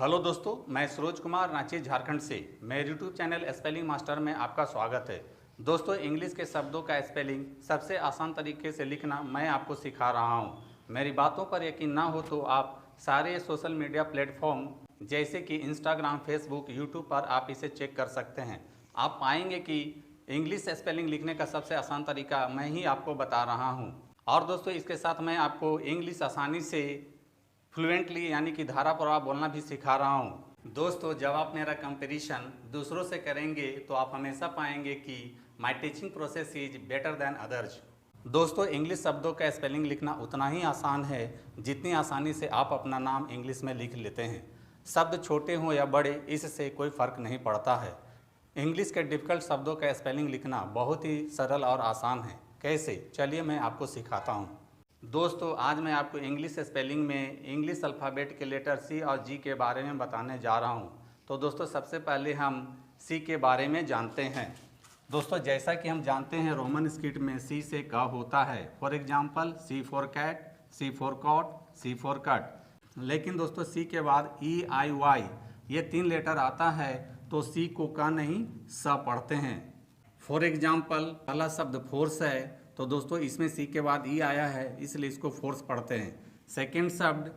Hello दोस्तों, मैं सरोज कुमार रांची झारखंड से मेरे यूट्यूब चैनल स्पेलिंग मास्टर में आपका स्वागत है। दोस्तों, इंग्लिश के शब्दों का स्पेलिंग सबसे आसान तरीके से लिखना मैं आपको सिखा रहा हूं। मेरी बातों पर यकीन ना हो तो आप सारे सोशल मीडिया प्लेटफॉर्म जैसे कि इंस्टाग्राम, फेसबुक, यूट्यूब पर आप इसे चेक कर सकते हैं। आप पाएंगे कि इंग्लिश स्पेलिंग लिखने का सबसे आसान तरीका मैं ही आपको बता रहा हूँ। और दोस्तों, इसके साथ मैं आपको इंग्लिश आसानी से फ्लुएंटली यानी कि धारा प्रवाह बोलना भी सिखा रहा हूँ। दोस्तों, जब आप मेरा कंपैरिजन दूसरों से करेंगे तो आप हमेशा पाएंगे कि my teaching process is better than others. दोस्तों, इंग्लिश शब्दों का स्पेलिंग लिखना उतना ही आसान है जितनी आसानी से आप अपना नाम इंग्लिश में लिख लेते हैं। शब्द छोटे हों या बड़े, इससे कोई फ़र्क नहीं पड़ता है। इंग्लिश के डिफ़िकल्ट शब्दों का स्पेलिंग लिखना बहुत ही सरल और आसान है। कैसे? चलिए मैं आपको सिखाता हूँ। दोस्तों, आज मैं आपको इंग्लिश स्पेलिंग में इंग्लिश अल्फ़ाबेट के लेटर सी और जी के बारे में बताने जा रहा हूं। तो दोस्तों, सबसे पहले हम सी के बारे में जानते हैं। दोस्तों, जैसा कि हम जानते हैं, रोमन स्क्रिप्ट में सी से क होता है। For example, C for cat, C for cot, C for cut. लेकिन दोस्तों, सी के बाद ई आई वाई ये 3 लेटर आता है तो सी को क नहीं स पढ़ते हैं। फॉर एग्जाम्पल, पहला शब्द फोर्स है तो दोस्तों इसमें सी के बाद ई आया है, इसलिए इसको फोर्स पढ़ते हैं। सेकंड शब्द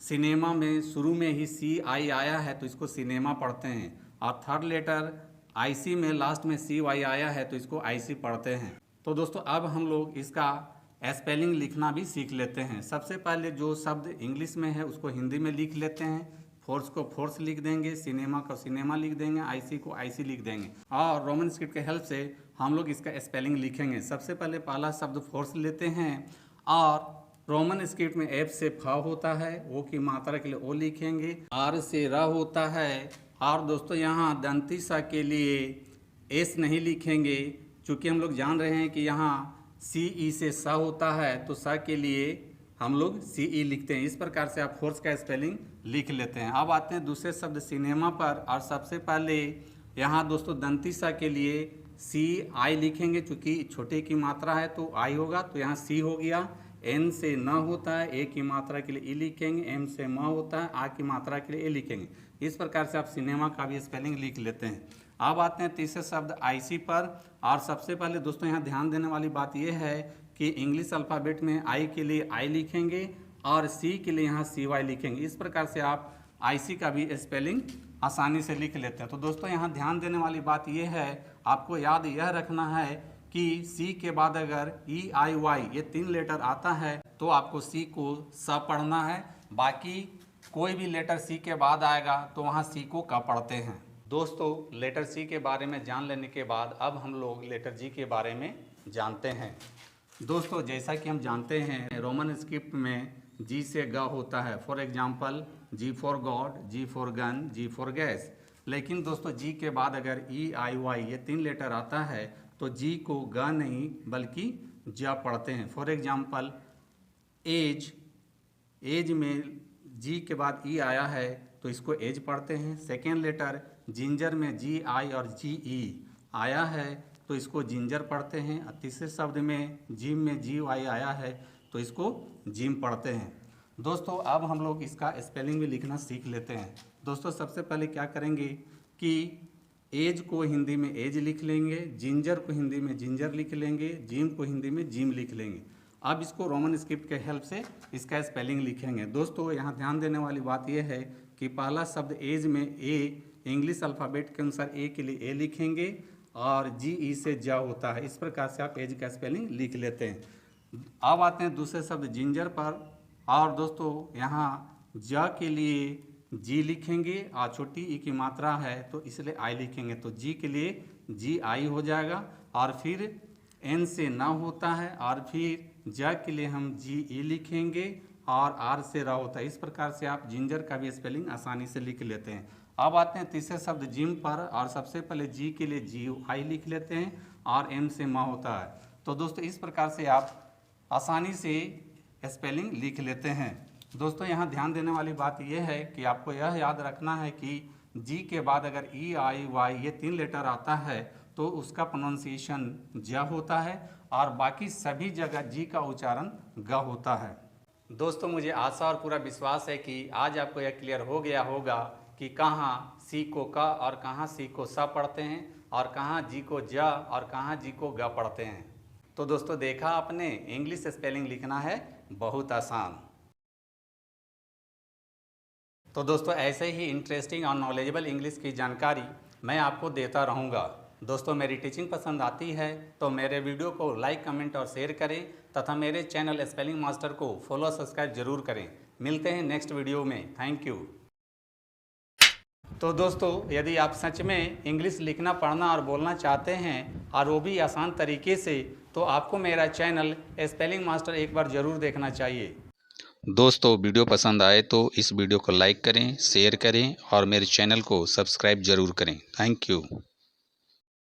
सिनेमा में शुरू में ही सी आई आया है तो इसको सिनेमा पढ़ते हैं। और थर्ड लेटर आईसी में लास्ट में सी वाई आया है तो इसको आईसी पढ़ते हैं। तो दोस्तों, अब हम लोग इसका स्पेलिंग लिखना भी सीख लेते हैं। सबसे पहले जो शब्द इंग्लिश में है उसको हिंदी में लिख लेते हैं। फोर्स को फोर्स लिख देंगे, सिनेमा को सिनेमा लिख देंगे, आईसी को आईसी लिख देंगे। और रोमन स्क्रिप्ट के हेल्प से हम लोग इसका स्पेलिंग लिखेंगे। सबसे पहले पहला शब्द फोर्स लेते हैं और रोमन स्क्रिप्ट में एफ से फ होता है, ओ की मात्रा के लिए ओ लिखेंगे। आर से र होता है। और दोस्तों, यहाँ दंती सा के लिए एस नहीं लिखेंगे, क्योंकि हम लोग जान रहे हैं कि यहाँ सी ई से स होता है तो स के लिए हम लोग सी ई लिखते हैं। इस प्रकार से आप फोर्स का स्पेलिंग लिख लेते हैं। अब आते हैं दूसरे शब्द सिनेमा पर। और सबसे पहले यहाँ दोस्तों दंती सा के लिए सी आई लिखेंगे, चूँकि छोटे की मात्रा है तो आई होगा, तो यहाँ सी हो गया। एन से न होता है, ए की मात्रा के लिए ई लिखेंगे। एम से म होता है, आ की मात्रा के लिए ए लिखेंगे। इस प्रकार से आप सिनेमा का भी स्पेलिंग लिख लेते हैं। अब आते हैं तीसरे शब्द आईसी पर। और सबसे पहले दोस्तों यहाँ ध्यान देने वाली बात यह है कि इंग्लिश अल्फ़ाबेट में आई के लिए आई लिखेंगे और सी के लिए यहाँ सी वाई लिखेंगे। इस प्रकार से आप आईसी का भी स्पेलिंग आसानी से लिख लेते हैं। तो दोस्तों, यहाँ ध्यान देने वाली बात यह है, आपको याद यह रखना है कि सी के बाद अगर ई आई वाई ये 3 लेटर आता है तो आपको सी को स पढ़ना है। बाकी कोई भी लेटर सी के बाद आएगा तो वहाँ सी को क पढ़ते हैं। दोस्तों, लेटर सी के बारे में जान लेने के बाद अब हम लोग लेटर जी के बारे में जानते हैं। दोस्तों, जैसा कि हम जानते हैं, रोमन स्क्रिप्ट में जी से ग होता है। For example, G for God, G for gun, G for gas. लेकिन दोस्तों, जी के बाद अगर ई आई वाई ये 3 लेटर आता है तो जी को ग नहीं बल्कि ज पढ़ते हैं। फॉर एग्जांपल, एज, एज में जी के बाद ई आया है तो इसको एज पढ़ते हैं। सेकेंड लेटर जिंजर में जी आई और जी ई आया है तो इसको जिंजर पढ़ते हैं। और तीसरे शब्द में जिम में जी वाई आया है तो इसको जिम पढ़ते हैं। दोस्तों, अब हम लोग इसका स्पेलिंग भी लिखना सीख लेते हैं। दोस्तों, सबसे पहले क्या करेंगे कि एज को हिंदी में एज लिख लेंगे, जिंजर को हिंदी में जिंजर लिख लेंगे, जिम को हिंदी में जिम लिख लेंगे। अब इसको रोमन स्क्रिप्ट के हेल्प से इसका स्पेलिंग लिखेंगे। दोस्तों, यहाँ ध्यान देने वाली बात यह है कि पहला शब्द एज में ए, इंग्लिश अल्फ़ाबेट के अनुसार ए के लिए ए लिखेंगे और जी ई से ज होता है। इस प्रकार से आप एज का स्पेलिंग लिख लेते हैं। अब आते हैं दूसरे शब्द जिंजर पर। और दोस्तों, यहाँ ज के लिए जी लिखेंगे और छोटी ई की मात्रा है तो इसलिए आई लिखेंगे, तो जी के लिए जी आई हो जाएगा। और फिर एन से न होता है और फिर ज के लिए हम जी ई लिखेंगे और आर से र होता है। इस प्रकार से आप जिंजर का भी स्पेलिंग आसानी से लिख लेते हैं। अब आते हैं तीसरे शब्द जिम पर। और सबसे पहले जी के लिए जी आई लिख लेते हैं और एम से म होता है। तो दोस्तों, इस प्रकार से आप आसानी से स्पेलिंग लिख लेते हैं। दोस्तों, यहाँ ध्यान देने वाली बात यह है कि आपको यह याद रखना है कि जी के बाद अगर ई आई वाई ये 3 लेटर आता है तो उसका प्रोनाउंसिएशन ज होता है और बाकी सभी जगह जी का उच्चारण ग होता है। दोस्तों मुझे आशा और पूरा विश्वास है कि आज आपको यह क्लियर हो गया होगा कि कहाँ सी को क और कहाँ सी को स पढ़ते हैं और कहाँ जी को ज और कहाँ जी को ग पढ़ते हैं। तो दोस्तों देखा आपने, इंग्लिश स्पेलिंग लिखना है बहुत आसान। तो दोस्तों ऐसे ही इंटरेस्टिंग और नॉलेजेबल इंग्लिश की जानकारी मैं आपको देता रहूँगा। दोस्तों मेरी टीचिंग पसंद आती है तो मेरे वीडियो को लाइक, कमेंट और शेयर करें तथा मेरे चैनल स्पेलिंग मास्टर को फॉलो सब्सक्राइब जरूर करें। मिलते हैं नेक्स्ट वीडियो में। Thank you. तो दोस्तों यदि आप सच में इंग्लिश लिखना, पढ़ना और बोलना चाहते हैं और वो भी आसान तरीके से, तो आपको मेरा चैनल स्पेलिंग मास्टर एक बार ज़रूर देखना चाहिए। दोस्तों वीडियो पसंद आए तो इस वीडियो को लाइक करें, शेयर करें और मेरे चैनल को सब्सक्राइब जरूर करें। Thank you.